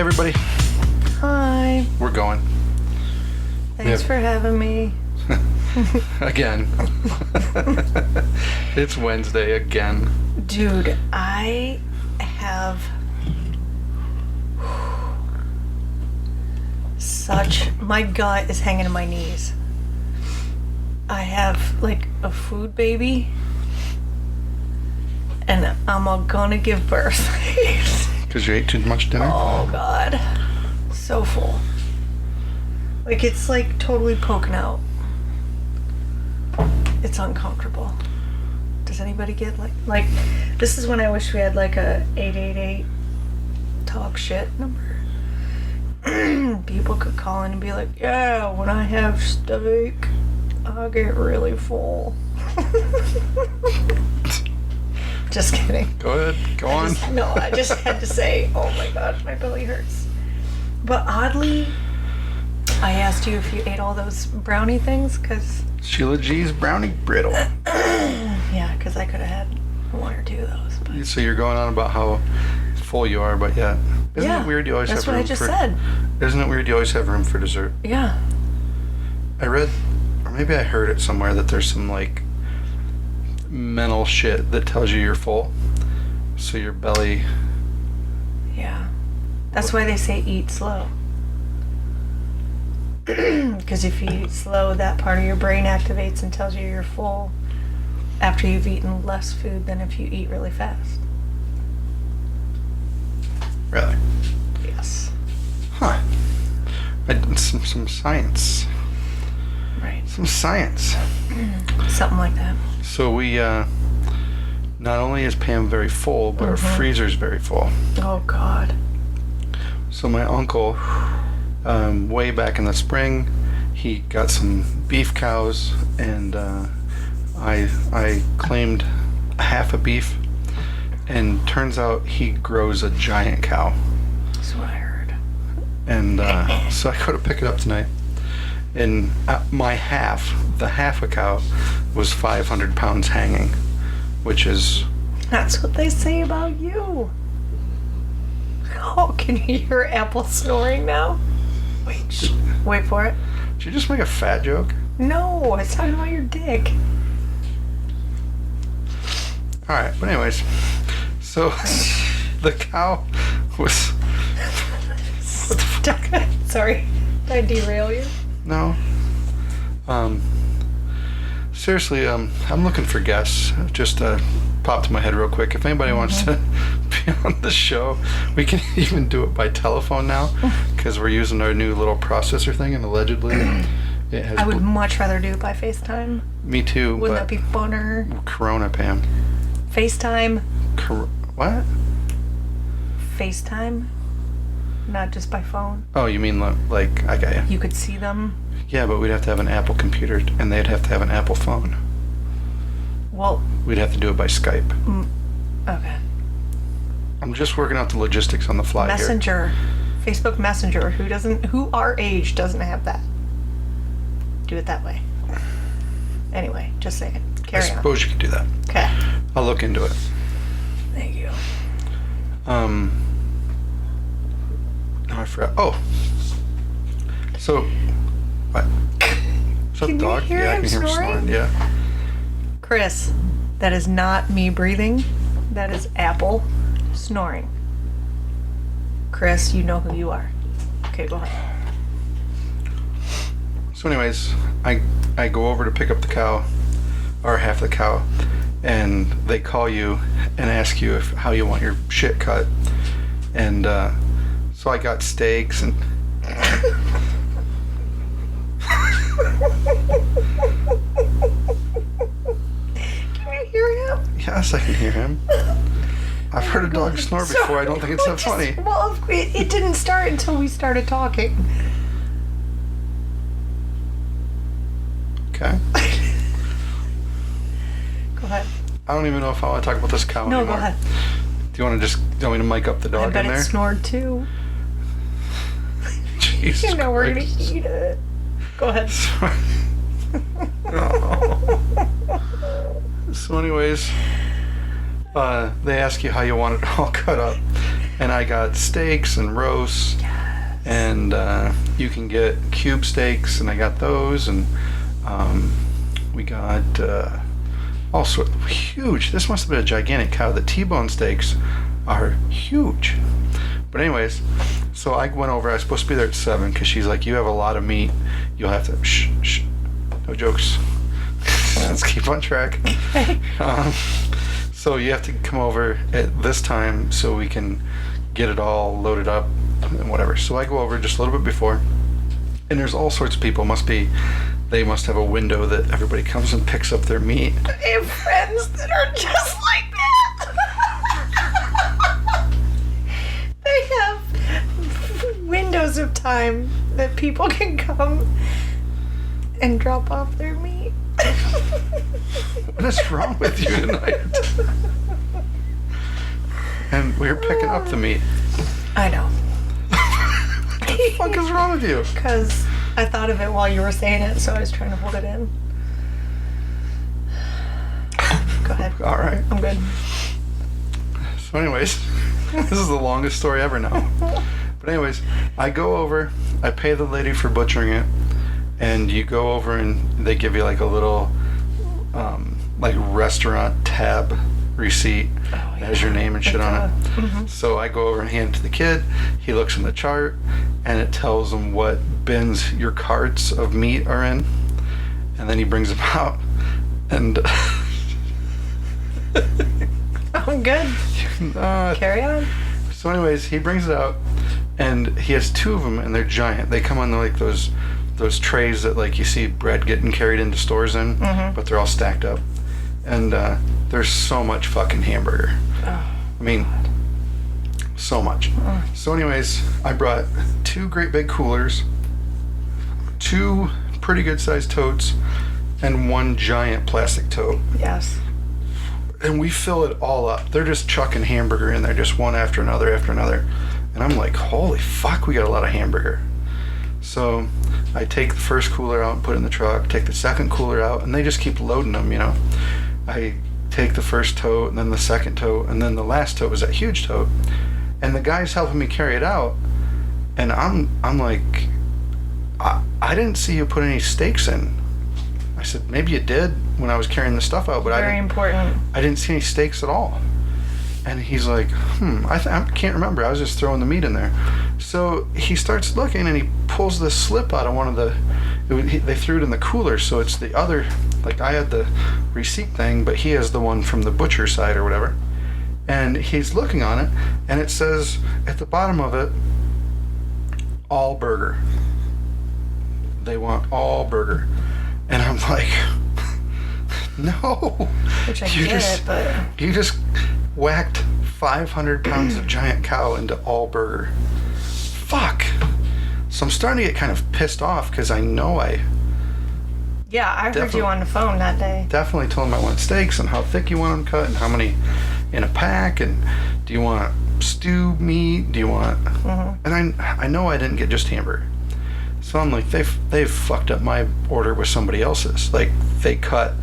everybody. Hi. We're going. Thanks for having me. Again. It's Wednesday again. Dude, I have my gut is hanging in my knees. I have like a food baby and I'm gonna give birth. Because you ate too much dinner? Oh God. So full. Like it's like totally poking out. It's uncomfortable. Does anybody get like this is when I wish we had like a 888 talk shit number. People could call in and be like, yeah, when I have steak, I get really full. Just kidding. Go ahead. Go on. I just had to say, oh my God, my belly hurts. But oddly, I asked you if you ate all those brownie things, because... Sheila G's brownie brittle. Yeah, because I could have had one or two of those. But... So you're going on about how full you are, but yet... Isn't it weird you always have room for... That's what I just said. Isn't it weird you always have room for dessert? Yeah. I read, or maybe I heard it somewhere, that there's some, like, mental shit that tells you you're full. So your belly... Yeah. That's why they say eat slow. Because if you eat slow, that part of your brain activates and tells you you're full after you've eaten less food than if you eat really fast. Really? Yes. Huh. I did some science. Right. Some science. Something like that. So we, not only is Pam very full, but our freezer's very full. Oh, God. So my uncle, way back in the spring, he got some beef cows, and I claimed half a beef, and turns out he grows a giant cow. That's what I heard. And so I go to pick it up tonight, and my half, the half a cow, was 500 pounds hanging, which is... That's what they say about you. Oh, can you hear Apple snoring now? Wait for it. Did you just make a fat joke? No, I was talking about your dick. Alright, but anyways, so the cow was... What the fuck? Sorry, did I derail you? No. Seriously, I'm looking for guests. Just popped in my head real quick. If anybody wants to be on the show, we can even do it by telephone now, because we're using our new little processor thing, and allegedly it has... I would much rather do it by FaceTime. Me too. Wouldn't that be funner? Corona, Pam. FaceTime? What? FaceTime? Not just by phone? Oh, you mean like, I got you. You could see them? Yeah, but we'd have to have an Apple computer, and they'd have to have an Apple phone. Well... We'd have to do it by Skype. Okay. I'm just working out the logistics on the fly Messenger. here. Facebook Messenger. Who our age doesn't have that? Do it that way. Anyway, just saying. Carry on. I suppose you could do that. Okay. I'll look into it. Thank you. No, I forgot. Oh. So, what? What's up, Can you dog? hear Yeah, I him can hear him snoring? snoring. Yeah. Chris, that is not me breathing. That is Apple snoring. Chris, you know who you are. Okay, go ahead. So anyways, I go over to pick up the cow, or half the cow, and they call you and ask you how you want your shit cut. And so I got steaks and... Can you hear him? Yes, I can hear him. I've heard a dog snore before. I don't think it's that funny. Well, it didn't start until we started talking. Okay. Go ahead. I don't even know if I want to talk about this cow anymore. No, go ahead. Do you want me to mic up the dog I bet in there? it snored too. Jesus You know we're gonna Christ. eat it. Go ahead. So anyways, they ask you how you want it all cut up, And I got steaks and roasts. Yes. And you can get cube steaks, and I got those. And we got all sorts huge. This must have been a gigantic cow. The T-bone steaks are huge. But anyways, so I went over. I was supposed to be there at 7 because she's like, you have a lot of meat. You'll have to shh. No jokes. Let's keep on track. So you have to come over at this time so we can get it all loaded up and whatever. So I go over just a little bit before, and there's all sorts of people. They must have a window that everybody comes and picks up their meat. I have friends that are just like that. They have windows of time that people can come and drop off their meat. What is wrong with you tonight? And we're picking up the meat. I know. What the fuck is wrong with you? Because I thought of it while you were saying it, so I was trying to hold it in. Go ahead. All right. I'm good. So anyways, this is the longest story ever now. But anyways, I go over, I pay the lady for butchering it, and you go over and they give you like a little like restaurant tab receipt. Oh, that has your name and shit on it. Mm-hmm. So I go over and hand it to the kid. He looks in the chart and it tells him what bins your carts of meat are in. And then he brings them out. And I'm good. Carry on. So anyways, he brings it out and he has 2 of them and they're giant. They come on like those trays that like you see bread getting carried into stores in, but they're all stacked up. And there's so much fucking hamburger. Oh, I mean, so much. So anyways, I brought 2 great big coolers, 2 pretty good sized totes, and 1 giant plastic tote. yes. And we fill it all up. They're just chucking hamburger in there, just one after another after another. And I'm like, holy fuck, we got a lot of hamburger. So I take the first cooler out and put it in the truck, take the second cooler out, and they just keep loading them, you know. I take the first tote, and then the second tote, and then the last tote was that huge tote. And the guy's helping me carry it out, and I'm like, I didn't see you put any steaks in. I said, maybe you did when I was carrying the stuff out, but Very important. I didn't see any steaks at all. And he's like, I can't remember. I was just throwing the meat in there. So he starts looking and he pulls this slip out of one of the, they threw it in the cooler. So it's the other, like I had the receipt thing, but he has the one from the butcher side or whatever. And he's looking on it and it says at the bottom of it, all burger. They want all burger. And I'm like, no. Which I get it, but You just whacked 500 pounds of giant cow into all burger. Fuck. So I'm starting to get kind of pissed off because I know I yeah, I heard Definitely. you on the phone that day. definitely told him I want steaks and how thick you want them cut and how many in a pack and do you want stew meat? Do you want... And I know I didn't get just hamburger. So I'm like, they've fucked up my order with somebody else's. Like, they cut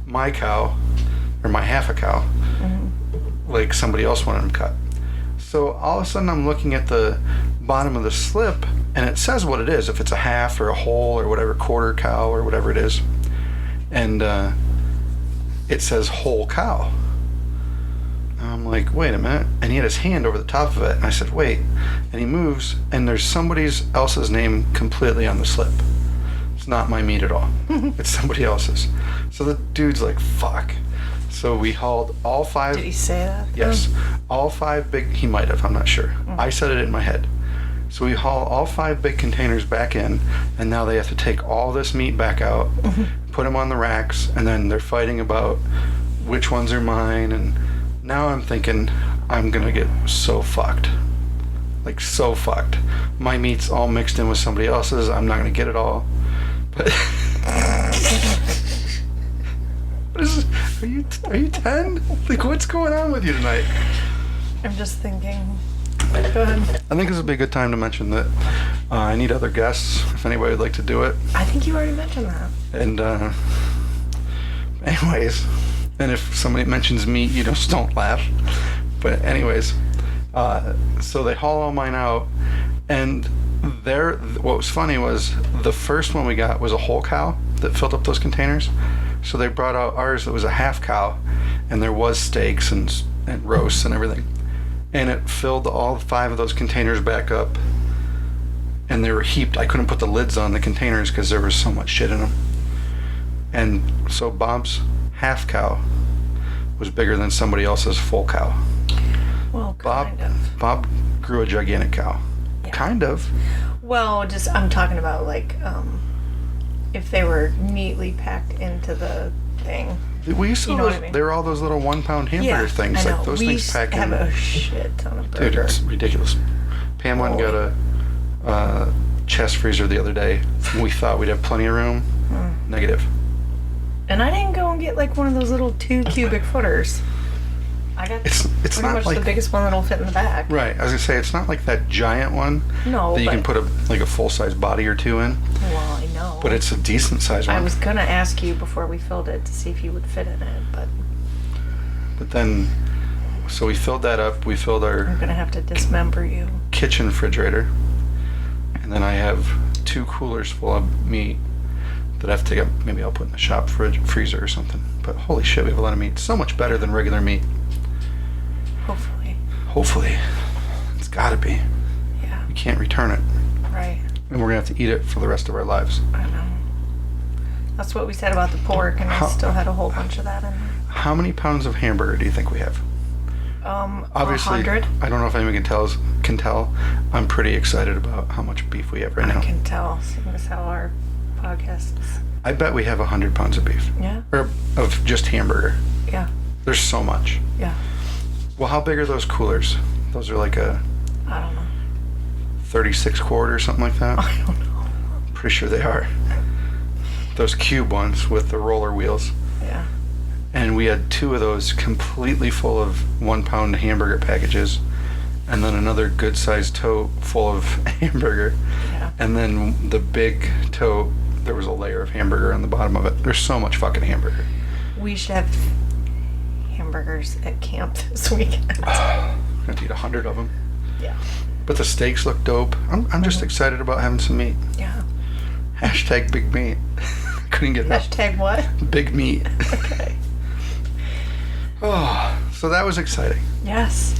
my cow, or my half a cow, like somebody else wanted them cut. So all of a sudden I'm looking at the bottom of the slip, and it says what it is, if it's a half or a whole or whatever, quarter cow or whatever it is. And it says whole cow. And I'm like, wait a minute. And he had his hand over the top of it. And I said, wait. And he moves, and there's somebody else's name completely on the slip. It's not my meat at all. It's somebody else's. So the dude's like, fuck. So we hauled all 5. Did he say that? Yes. All 5 big, he might have, I'm not sure. I said it in my head. So we haul all 5 big containers back in, and now they have to take all this meat back out, put them on the racks, and then they're fighting about which ones are mine, and now I'm thinking I'm gonna get so fucked. Like, so fucked. My meat's all mixed in with somebody else's, I'm not gonna get it all. But what is this? Are you 10? Like, what's going on with you tonight? I'm just thinking. Go ahead. I think this would be a good time to mention that I need other guests if anybody would like to do it. I think you already mentioned that. And anyways, and if somebody mentions meat, you just don't laugh. But anyways, So they haul all mine out, and what was funny was the first one we got was a whole cow that filled up those containers. So they brought out ours that was a half cow, and there was steaks and roasts and everything. And it filled all 5 of those containers back up, and they were heaped. I couldn't put the lids on the containers because there was so much shit in them. And so Bob's half cow was bigger than somebody else's full cow. Well, kind of. Bob grew a gigantic cow. Yeah. Kind of. Well, just I'm talking about like if they were neatly packed into the thing. We used to You know those, what I mean? There were all those little 1-pound hamburger things. I know. Like those we things used packed to have in. a shit ton of burger. Dude, it's ridiculous. Pam went and got a chest freezer the other day. We thought we'd have plenty of room. Negative. And I didn't go and get like one of those little 2 cubic footers. I got It's pretty not much like the biggest one that'll fit in the back. Right. I was gonna say it's not like that giant one No, that you but, can put a full size body or 2 in. Well, I know. But it's a decent size one. I was gonna ask you before we filled it to see if you would fit in it, but But then, so we filled that up. We filled our I'm gonna have to dismember you. kitchen refrigerator, and then I have 2 coolers full of meat that I have to take up. Maybe I'll put in the shop freezer or something. But holy shit, we have a lot of meat. So much better than regular meat. Hopefully. Hopefully, it's got to be. Yeah. We can't return it, Right. and we're gonna have to eat it for the rest of our lives. I know. That's what we said about the pork, and I still had a whole bunch of that in there. How many pounds of hamburger do you think we have? Obviously, 100. I don't know if anyone can tell. I'm pretty excited about how much beef we have right now. I can tell, seeing as how our podcast is. I bet we have 100 pounds of beef, Yeah. or of just hamburger. Yeah. There's so much. Yeah. Well, how big are those coolers? Those are like a I don't know. 36 quart or something like that. I don't know. Pretty sure they are. Those cube ones with the roller wheels. Yeah. And we had 2 of those completely full of 1-pound hamburger packages, and then another good-sized tote full of hamburger. Yeah. And then the big tote, there was a layer of hamburger on the bottom of it. There's so much fucking hamburger. We should have hamburgers at camp this weekend. I'm gonna eat 100 of them. Yeah. But the steaks look dope. I'm just excited about having some meat. Yeah. Hashtag big meat. Couldn't get enough. Hashtag what? Big meat. Okay. Oh, so that was exciting. Yes.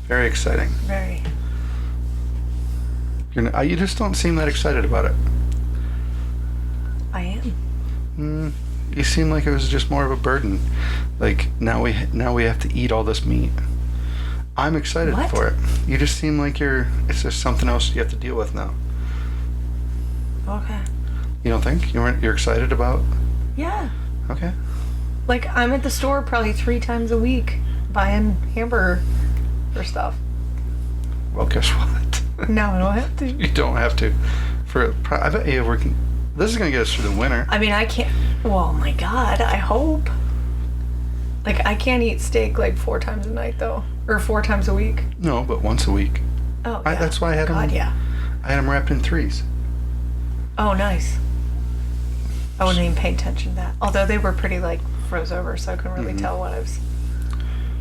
Very exciting. Very. You just don't seem that excited about it. I am. You seem like it was just more of a burden. Like now we have to eat all this meat. I'm excited What? for it. You just seem like it's just something else you have to deal with now. Okay. You don't think? You're excited about? Yeah. Okay. Like, I'm at the store probably 3 times a week buying hamburger or stuff. Well, guess what? No, I don't have to. You don't have to. I bet you this is gonna get us through the winter. I mean, I can't. Well, my God, I hope. Like, I can't eat steak like 4 times a night, though. Or 4 times a week. No, but once a week. Oh, yeah. That's why I had them. God, yeah. I had them wrapped in 3s. Oh, nice. I wasn't even paying attention to that. Although they were pretty, like, froze over, so I couldn't really tell what I was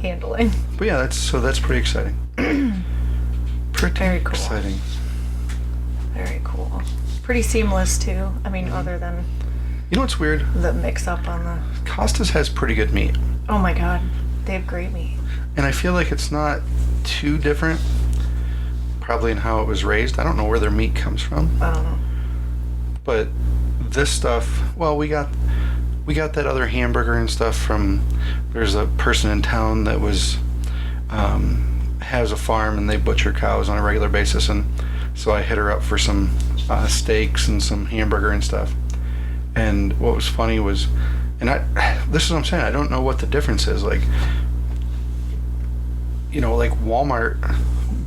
handling. But yeah, that's pretty exciting. Pretty Very cool. exciting. Very cool. Pretty seamless, too. I mean, other than You know what's weird? the mix-up on the... Costa's has pretty good meat. Oh, my God. They have great meat. And I feel like it's not too different, probably in how it was raised. I don't know where their meat comes from. I don't know. But this stuff, well, we got that other hamburger and stuff from, there's a person in town that has a farm and they butcher cows on a regular basis, and so I hit her up for some steaks and some hamburger and stuff. And what was funny was, this is what I'm saying, I don't know what the difference is. Like, like Walmart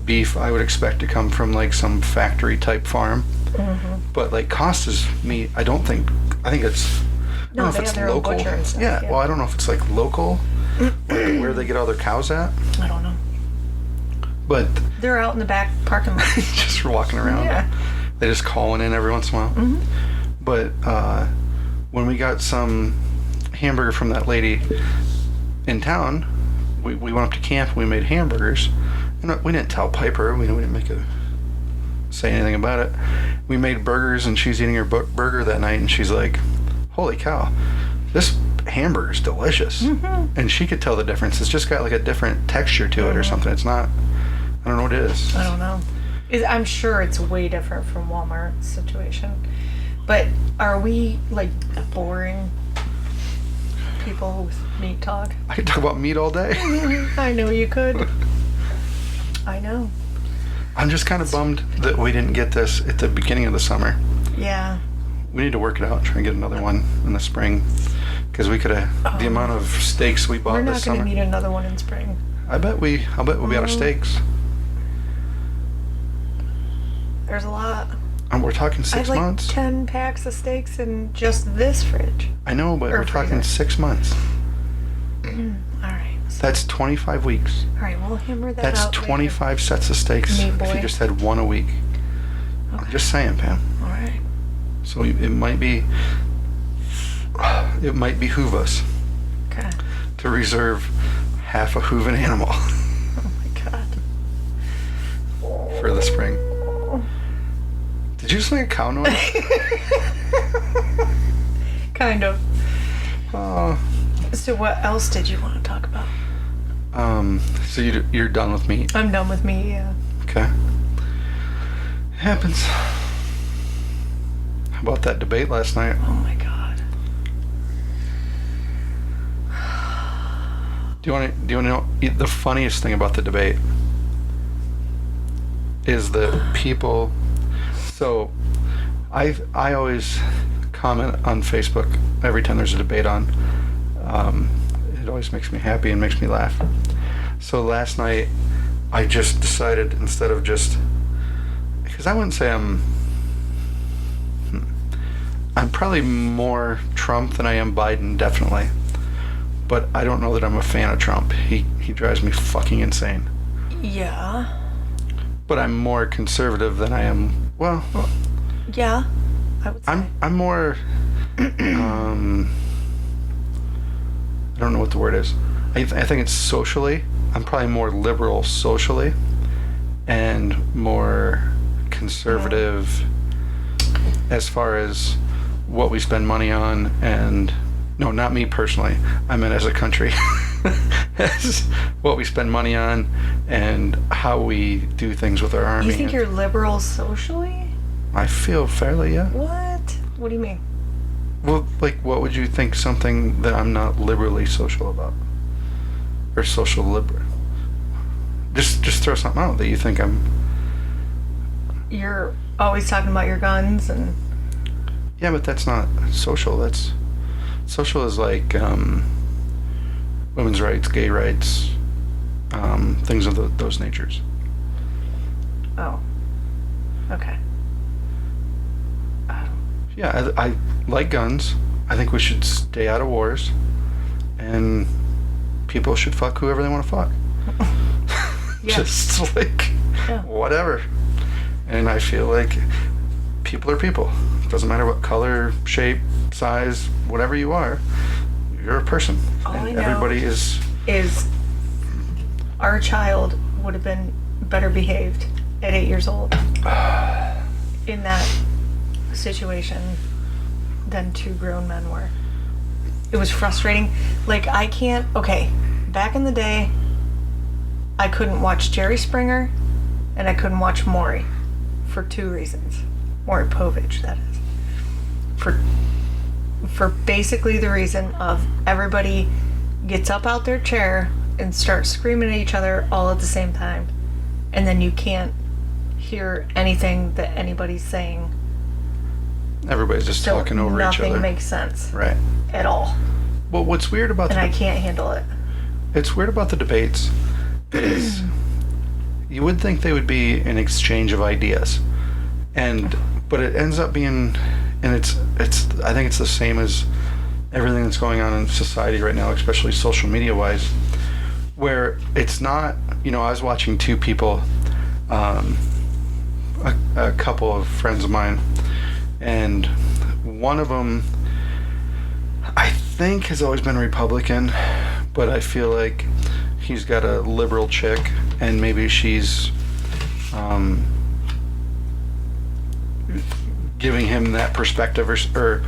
beef, I would expect to come from like some factory type farm. Mm-hmm. But like Costa's meat, I think it's, I don't know if it's their own local. butcher and stuff, Yeah, well, I don't know if it's like local, like where they get all their cows at. I don't know. But They're out in the back parking lot. just walking around. Yeah. They just calling in every once in a while. Mm-hmm. But when we got some hamburger from that lady in town, we went up to camp and we made hamburgers, we didn't tell Piper. We didn't say anything about it. We made burgers, and she was eating her burger that night, and she's like, "Holy cow, this hamburger's delicious." Mm-hmm. And she could tell the difference. It's just got like a different texture to it or something. It's not. I don't know what it is. I don't know. I'm sure it's way different from Walmart's situation. But are we like boring people with meat talk? I could talk about meat all day. I know you could. I know. I'm just kind of bummed that we didn't get this at the beginning of the summer. Yeah. We need to work it out and try and get another one in the spring. Because we could have, the amount of steaks we bought We're this not summer. going to need another one in spring. I'll bet we'll be out of steaks. There's a lot. And we're talking I 6 have like months. 10 packs of steaks in just this fridge. I know, but Or we're talking freezer. 6 months. All right. So, That's 25 weeks. all right, we'll hammer that That's out. 25 sets of steaks Meat if boy. you just had one a week. I'm Okay. just saying, Pam. All right. So it might behoove us Okay. to reserve half a hooven animal Oh my god. for the spring. Did you just make a cow noise? Kind of. Oh. So what else did you want to talk about? So you're done with meat? I'm done with me, yeah. Okay. Happens. How about that debate last night? Oh my god. Do you want to know the funniest thing about the debate? Is that people. So, I always comment on Facebook every time there's a debate on. It always makes me happy and makes me laugh. So last night, I just decided instead of just, because I wouldn't say I'm probably more Trump than I am Biden, definitely. But I don't know that I'm a fan of Trump. He drives me fucking insane. Yeah. But I'm more conservative than I am. Well, Yeah. I would say. I'm more. I don't know what the word is. I think it's socially. I'm probably more liberal socially, and more conservative as far as what we spend money on. And no, not me personally. I meant as a country. As what we spend money on and how we do things with our army. You think you're liberal socially? I feel fairly, yeah. What? What do you mean? Well, like, what would you think something that I'm not liberally social about? Or social liberal? Just throw something out that you think I'm... You're always talking about your guns and... Yeah, but that's not social. That's... Social is like, women's rights, gay rights, things of those natures. Oh. Okay. Yeah, I like guns. I think we should stay out of wars. And people should fuck whoever they want to fuck. Yeah. Just like, Yeah. whatever. And I feel like people are people. It doesn't matter what color, shape, size, whatever you are. You're a person. All I And know everybody is... our child would have been better behaved at 8 years old in that situation than two grown men were. It was frustrating. Like, I can't... Okay, back in the day, I couldn't watch Jerry Springer and I couldn't watch Maury for two reasons. Maury Povich, that is. For basically the reason of everybody gets up out their chair and starts screaming at each other all at the same time, and then you can't hear anything that anybody's saying. Everybody's just So talking over each other. nothing makes sense Right. at all, Well, what's weird about and I can't handle it. It's weird about the debates is you would think they would be an exchange of ideas, but it ends up being, and it's I think it's the same as everything that's going on in society right now, especially social media wise, where it's not, I was watching two people, a couple of friends of mine, and one of them I think has always been Republican, but I feel like he's got a liberal chick, and maybe she's giving him that perspective, or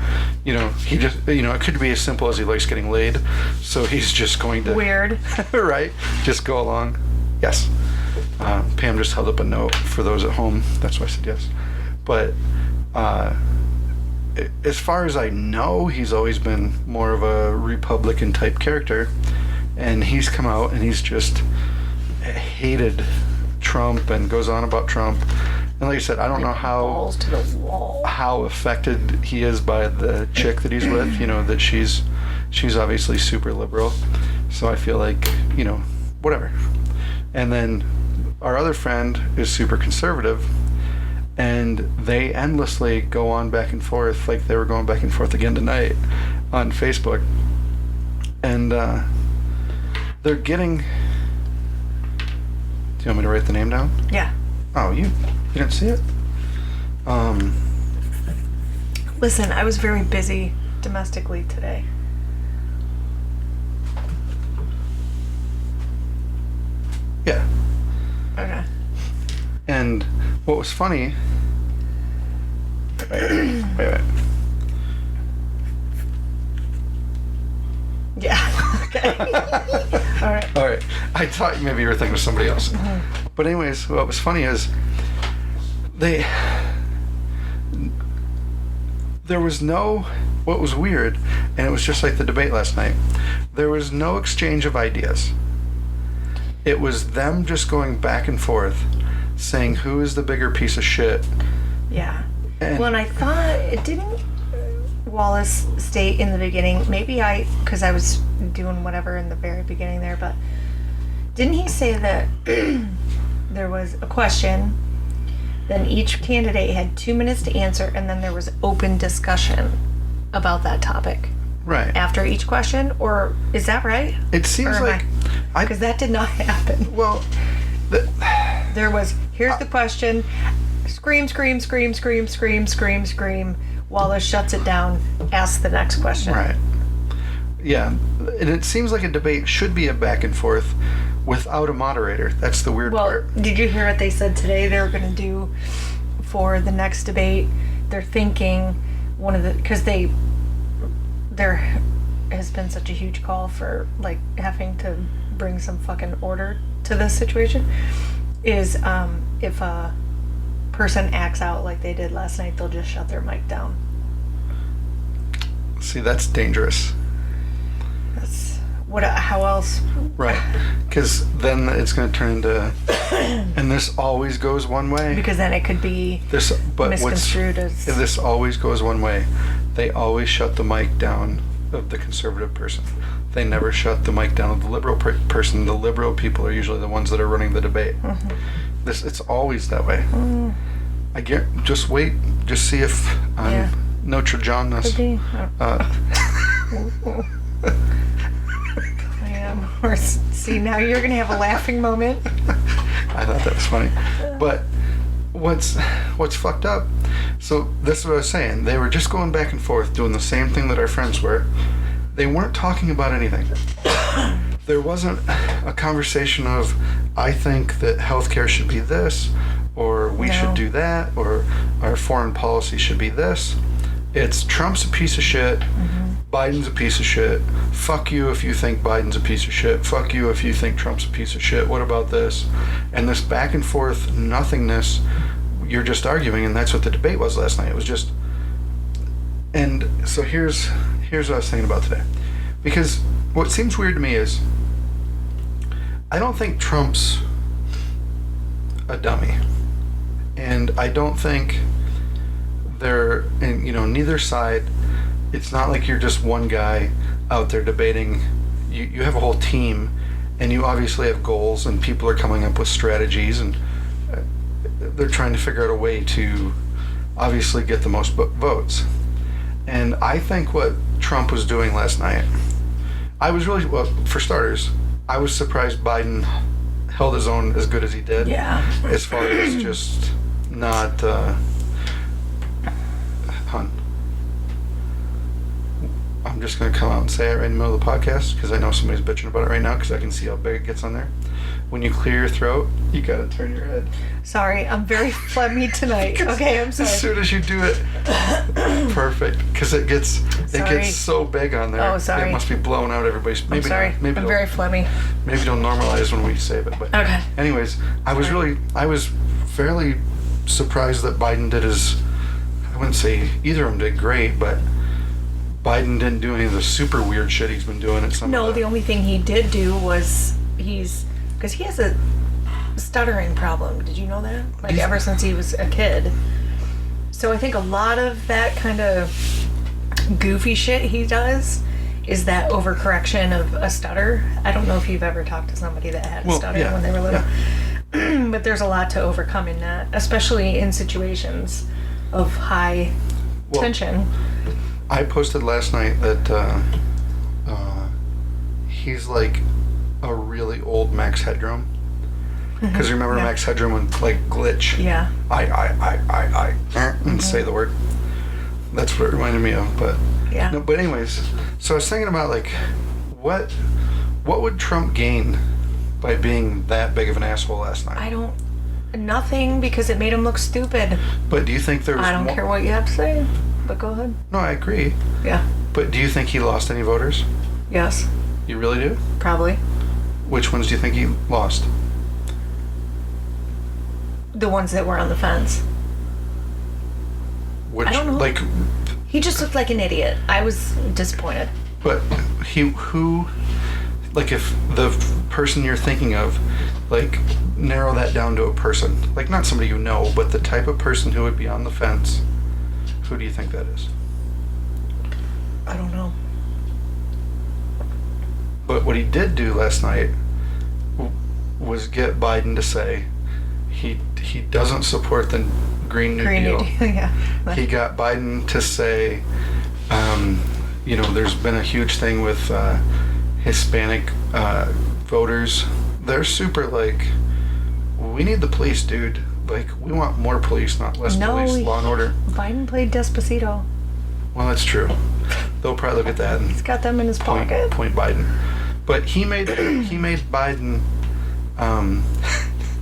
he just, it could be as simple as he likes getting laid, so he's just going to Weird. right, just go along. Yes. Pam just held up a note for those at home. That's why I said yes. But as far as I know, he's always been more of a Republican type character, and he's come out and he's just hated Trump and goes on about Trump. And like I said, I don't know Balls to the wall. how affected he is by the chick that he's with. That she's obviously super liberal. So I feel like, whatever. And then our other friend is super conservative, and they endlessly go on back and forth, like they were going back and forth again tonight on Facebook. And they're getting... Do you want me to write the name down? Yeah. Oh, you didn't see it? Listen, I was very busy domestically today. Yeah. Okay. And what was funny... Wait. Yeah. Okay. All right. I thought maybe you were thinking of somebody else. Mm-hmm. But anyways, what was funny is there was no... What was weird, and it was just like the debate last night, there was no exchange of ideas. It was them just going back and forth, saying who is the bigger piece of shit. Yeah. And Well, and I thought it didn't Wallace state in the beginning, because I was doing whatever in the very beginning there, but didn't he say that there was a question, then each candidate had 2 minutes to answer, and then there was open discussion about that topic right. after each question? Or is that right? It seems like... Because that did not happen. Well... There was, here's the question, scream, scream, scream, scream, scream, scream, scream. Wallace shuts it down, asks the next question. Right. Yeah. And it seems like a debate should be a back and forth without a moderator. That's the weird Well, part. did you hear what they said today they're going to do for the next debate? They're thinking because there has been such a huge call for like having to bring some fucking order to this situation, is if a person acts out like they did last night, they'll just shut their mic down. See, that's dangerous. That's how else? Right. Because then it's going to turn into... and this always goes one way. Because then it could be misconstrued as... This always goes one way. They always shut the mic down of the conservative person. They never shut the mic down of the liberal person. The liberal people are usually the ones that are running the debate. Mm-hmm. It's always that way. Mm. Just wait. Just see if Notre Dame this. Could be. See, now you're gonna have a laughing moment. I thought that was funny. But what's fucked up? So this is what I was saying. They were just going back and forth, doing the same thing that our friends were. They weren't talking about anything. There wasn't a conversation of, I think that healthcare should be this, or we should do that, or our foreign policy should be this. It's Trump's a piece of shit. Mm-hmm. Biden's a piece of shit. Fuck you if you think Biden's a piece of shit. Fuck you if you think Trump's a piece of shit. What about this? And this back and forth nothingness, you're just arguing, and that's what the debate was last night. It was just... And so here's what I was thinking about today. Because what seems weird to me is, I don't think Trump's a dummy. And I don't think neither side, it's not like you're just one guy out there debating. You have a whole team, and you obviously have goals, and people are coming up with strategies, and they're trying to figure out a way to obviously get the most votes. And I think what Trump was doing last night, I was really, well, for starters, I was surprised Biden held his own as good as he did. Yeah. As far as just not, I'm just going to come out and say it right in the middle of the podcast because I know somebody's bitching about it right now because I can see how big it gets on there. When you clear your throat, you got to turn your head. Sorry, I'm very phlegmy tonight. Okay, I'm sorry. As soon as you do it, perfect. Because it gets so big on there. Oh, sorry. It must be blowing out everybody's. Maybe I'm sorry. Not. Maybe I'm very phlegmy. Maybe don't normalize when we save it. But okay. Anyways, I was fairly surprised that Biden did I wouldn't say either of them did great, but Biden didn't do any of the super weird shit he's been doing at some. No, the only thing he did do was because he has a stuttering problem. Did you know that? Like ever since he was a kid. So I think a lot of that kind of goofy shit he does is that overcorrection of a stutter. I don't know if you've ever talked to somebody that had a stutter when they were little. Yeah. But there's a lot to overcome in that, especially in situations of high tension. I posted last night that he's like a really old Max Headroom. Because remember Max Headroom would like glitch. Yeah. And say the word. That's what it reminded me of. But yeah. No, but anyways, so I was thinking about like what would Trump gain by being that big of an asshole last night? Nothing, because it made him look stupid. But do you think there was I don't care what you have to say, but go ahead. No, I agree. Yeah. But do you think he lost any voters? Yes. You really do? Probably. Which ones do you think he lost? The ones that were on the fence. Which, I don't know. Like, he just looked like an idiot. I was disappointed. But who, like, if the person you're thinking of, like, narrow that down to a person, like not somebody you know, but the type of person who would be on the fence, who do you think that is? I don't know. But what he did do last night was get Biden to say he doesn't support the Green New Deal. Yeah. He got Biden to say, there's been a huge thing with Hispanic voters. They're super like, we need the police, dude. Like, we want more police, not less police. Law and order. Biden played Despacito. Well, that's true. They'll probably look at that and he's got them in his pocket. Point Biden. But he made Biden.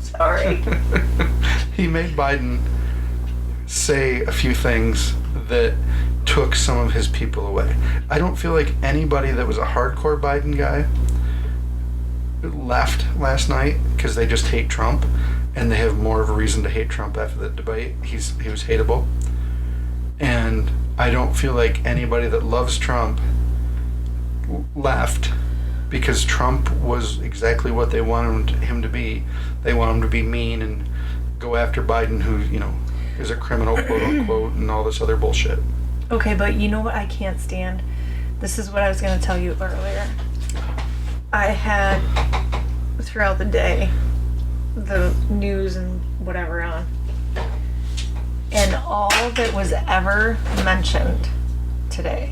Sorry. He made Biden say a few things that took some of his people away. I don't feel like anybody that was a hardcore Biden guy left last night because they just hate Trump, and they have more of a reason to hate Trump after the debate. He was hateable. And I don't feel like anybody that loves Trump left because Trump was exactly what they wanted him to be. They want him to be mean and go after Biden, who, is a criminal, quote unquote, and all this other bullshit. Okay, but you know what I can't stand? This is what I was going to tell you earlier. I had, throughout the day, the news and whatever on. And all that was ever mentioned today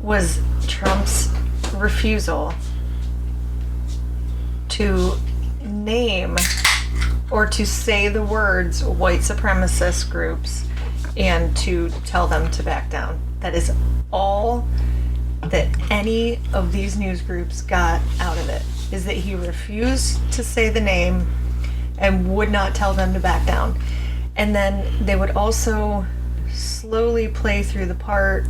was Trump's refusal to name or to say the words white supremacist groups and to tell them to back down. That is all that any of these news groups got out of it, is that he refused to say the name and would not tell them to back down. And then they would also slowly play through the part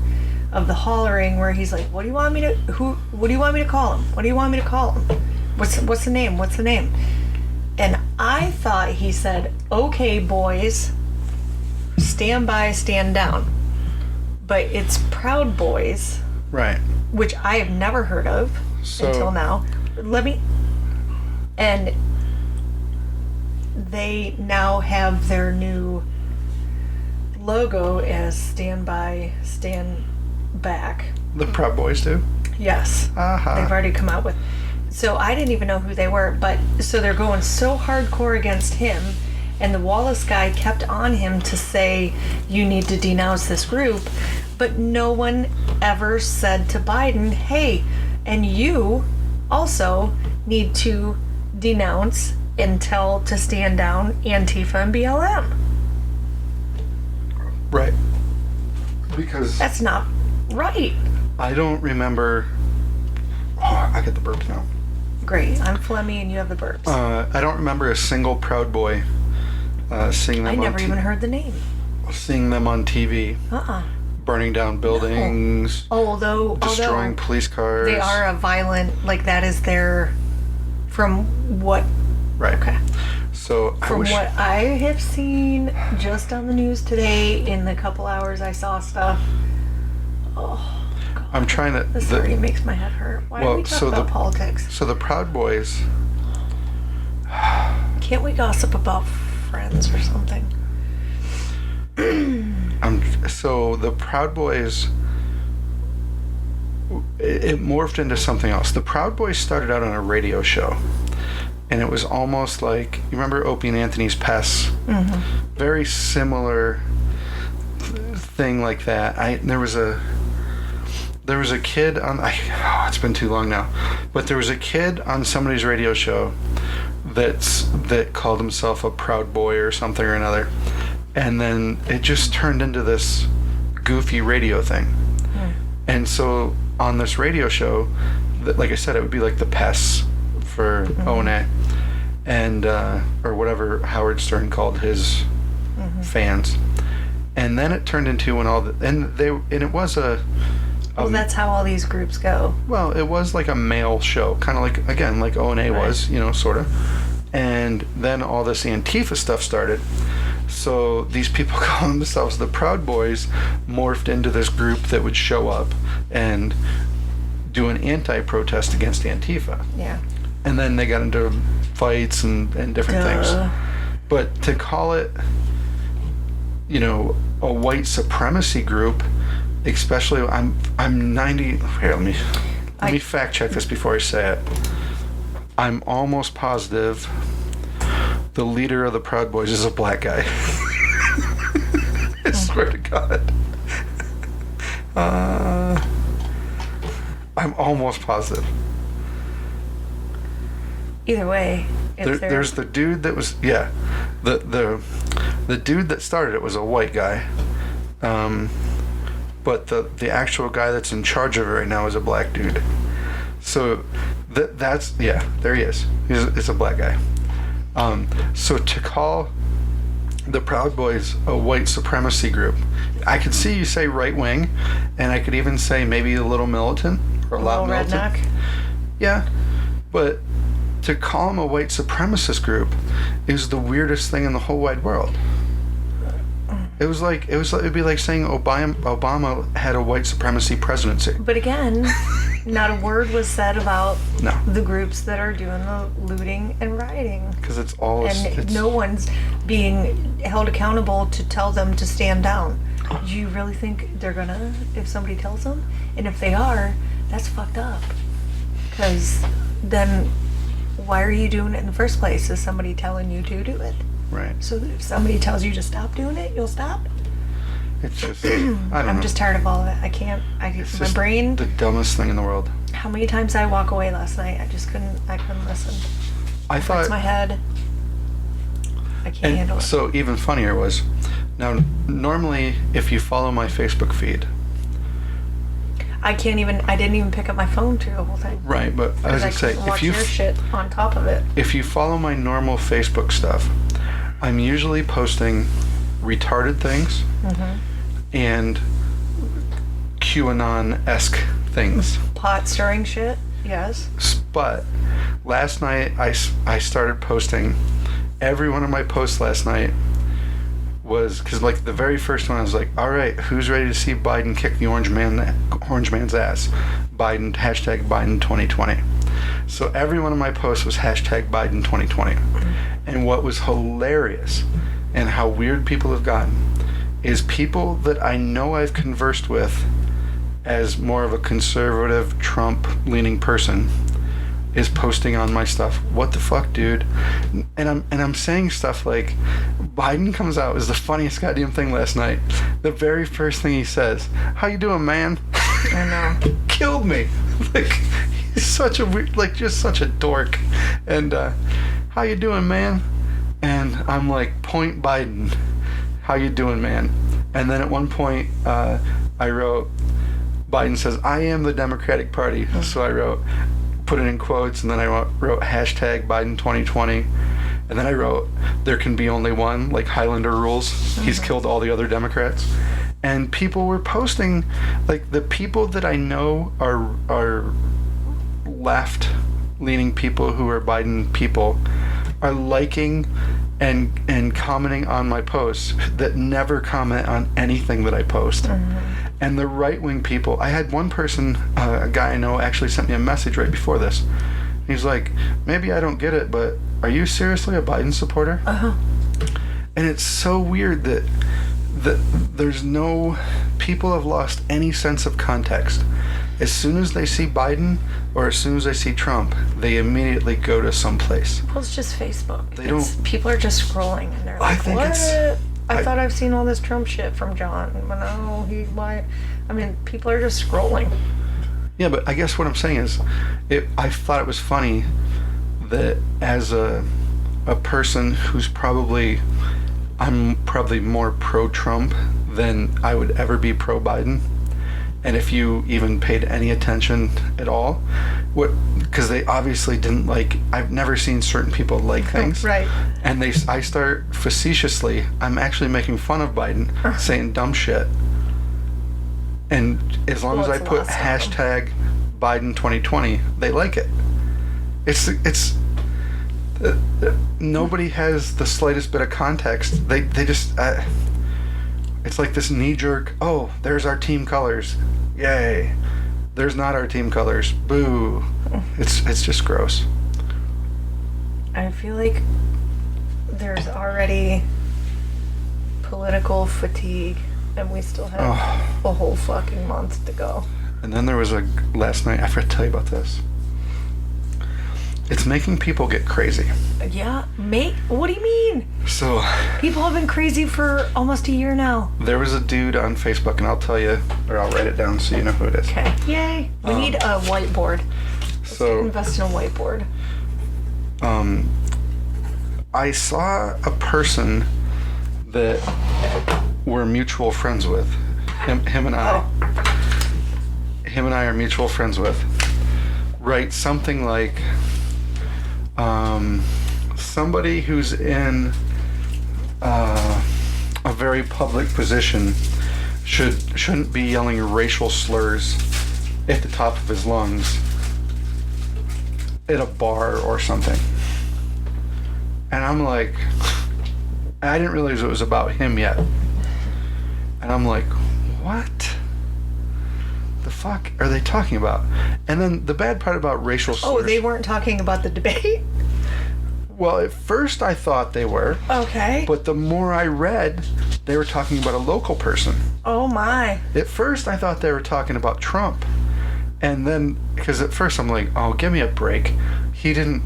of the hollering where he's like, what do you want me to call him? What do you want me to call him? What's the name? What's the name? And I thought he said, okay, boys, stand by, stand down. But it's Proud Boys. Right. Which I have never heard of until now. And they now have their new logo as Stand By, Stand Back. The Proud Boys do? Yes. Uh-huh. They've already come out with. So I didn't even know who they were, but so they're going so hardcore against him, and the Wallace guy kept on him to say, you need to denounce this group, but no one ever said to Biden, hey, and you also need to denounce and tell to stand down Antifa and BLM. Right. Because that's not right. I don't remember. Oh, I get the burps now. Great. I'm phlegmy and you have the burps. I don't remember a single Proud Boy seeing them I never even heard the name. seeing them on TV. Burning down buildings. No. Although destroying police cars. They are a violent, like that is their, from what? Right. Okay. So From what I have seen just on the news today, in the couple hours I saw stuff. Oh, God. I'm trying to. This already makes my head hurt. Why are we talking about politics? So the Proud Boys. Can't we gossip about Friends or something? So the Proud Boys, it morphed into something else. The Proud Boys started out on a radio show, and it was almost like, you remember Opie and Anthony's Pests? Mm-hmm. Very similar thing like that. There was a kid on, it's been too long now, but there was a kid on somebody's radio show that called himself a Proud Boy or something or another. And then it just turned into this goofy radio thing. And so on this radio show, like I said, it would be like the Pests for O&A, and or whatever Howard Stern called his fans. And then it turned into it was a well, that's how all these groups go. Well, it was like a male show, kind of like, again, like O&A was, sort of. And then all this Antifa stuff started. So these people calling themselves the Proud Boys morphed into this group that would show up and do an anti-protest against Antifa. Yeah. And then they got into fights and different things. But to call it, a white supremacy group, especially, I'm 90. Here, let me fact check this before I say it. I'm almost positive the leader of the Proud Boys is a black guy. I swear to God. I'm almost positive. Either way, there's the dude that was the dude that started it was a white guy, but the actual guy that's in charge of it right now is a black dude. So that's there he is. It's a black guy. So to call the Proud Boys a white supremacy group, I could see you say right wing, and I could even say maybe a little militant or a lot militant. Redneck. Yeah, but to call them a white supremacist group is the weirdest thing in the whole wide world. It'd be like saying Obama had a white supremacy presidency. But again, not a word was said about No. the groups that are doing the looting and rioting. Because it's all... And no one's being held accountable to tell them to stand down. Do you really think they're gonna, if somebody tells them? And if they are, that's fucked up. Because then why are you doing it in the first place? Is somebody telling you to do it? Right. So if somebody tells you to stop doing it, you'll stop? It's just... I don't know. I'm just tired of all of it. I can't... It's my just brain... the dumbest thing in the world. How many times I walk away last night? I couldn't listen. I It thought... hurts my head. I can't handle it. So even funnier was... Now, normally, if you follow my Facebook feed... I didn't even pick up my phone through the whole thing. Right, but I was going to say... watch your shit on top of it. If you follow my normal Facebook stuff, I'm usually posting retarded things and QAnon-esque things. Pot stirring shit, yes. But last night I started posting. Every one of my posts last night was, because like the very first one I was like, all right, who's ready to see Biden kick the orange man's ass? Biden, hashtag Biden 2020. So every one of my posts was hashtag Biden 2020. And what was hilarious and how weird people have gotten is people that I know I've conversed with as more of a conservative Trump-leaning person is posting on my stuff. What the fuck, dude? And I'm saying stuff like, Biden comes out as the funniest goddamn thing last night. The very first thing he says, "How you doing, man?" I know. Killed me. Like, he's such a weird, like, just such a dork. And how you doing, man? And I'm like, point Biden. How you doing, man? And then at one point, I wrote, Biden says, "I am the Democratic Party." So I put it in quotes, and then I wrote hashtag Biden 2020. And then I wrote, "There can be only one," like Highlander rules. He's killed all the other Democrats. And people were posting, like, the people that I know are left-leaning people who are Biden people are liking and commenting on my posts that never comment on anything that I post. And the right-wing people, I had one person, a guy I know, actually sent me a message right before this. He's like, "Maybe I don't get it, but are you seriously a Biden supporter?" And it's so weird that there's no, people have lost any sense of context. As soon as they see Biden or as soon as they see Trump, they immediately go to someplace. Well, it's just Facebook. People are just scrolling and they're like, "What? I thought I've seen all this Trump shit from John. But no, why?" I mean, people are just scrolling. Yeah, but I guess what I'm saying is, I thought it was funny that as a person who's I'm probably more pro-Trump than I would ever be pro-Biden. And if you even paid any attention at all, because they obviously didn't like, I've never seen certain people like things. Right. And I start facetiously, I'm actually making fun of Biden, saying dumb shit. And as long as I put hashtag Biden 2020, they like it. It's nobody has the slightest bit of context. They just, it's like this knee-jerk, "Oh, there's our team colors. Yay. There's not our team colors. Boo." It's just gross. I feel like there's already political fatigue, and we still have a whole fucking month to go. And then there was last night, I forgot to tell you about this. It's making people get crazy. Yeah, mate, what do you mean? So, people have been crazy for almost a year now. There was a dude on Facebook, and I'll tell you, or I'll write it down so you know who it is. Okay. Yay. We need a whiteboard. Let's invest in a whiteboard. I saw a person that we're mutual friends with. Him and I. Him and I are mutual friends with. Write something like, somebody who's in a very public position shouldn't be yelling racial slurs at the top of his lungs at a bar or something. And I'm like, I didn't realize it was about him yet. And I'm like, what the fuck are they talking about? And then the bad part about racial slurs... Oh, they weren't talking about the debate? Well, at first I thought they were. Okay. But the more I read, they were talking about a local person. Oh my. At first I thought they were talking about Trump. And then, because at first I'm like, oh, give me a break. He didn't...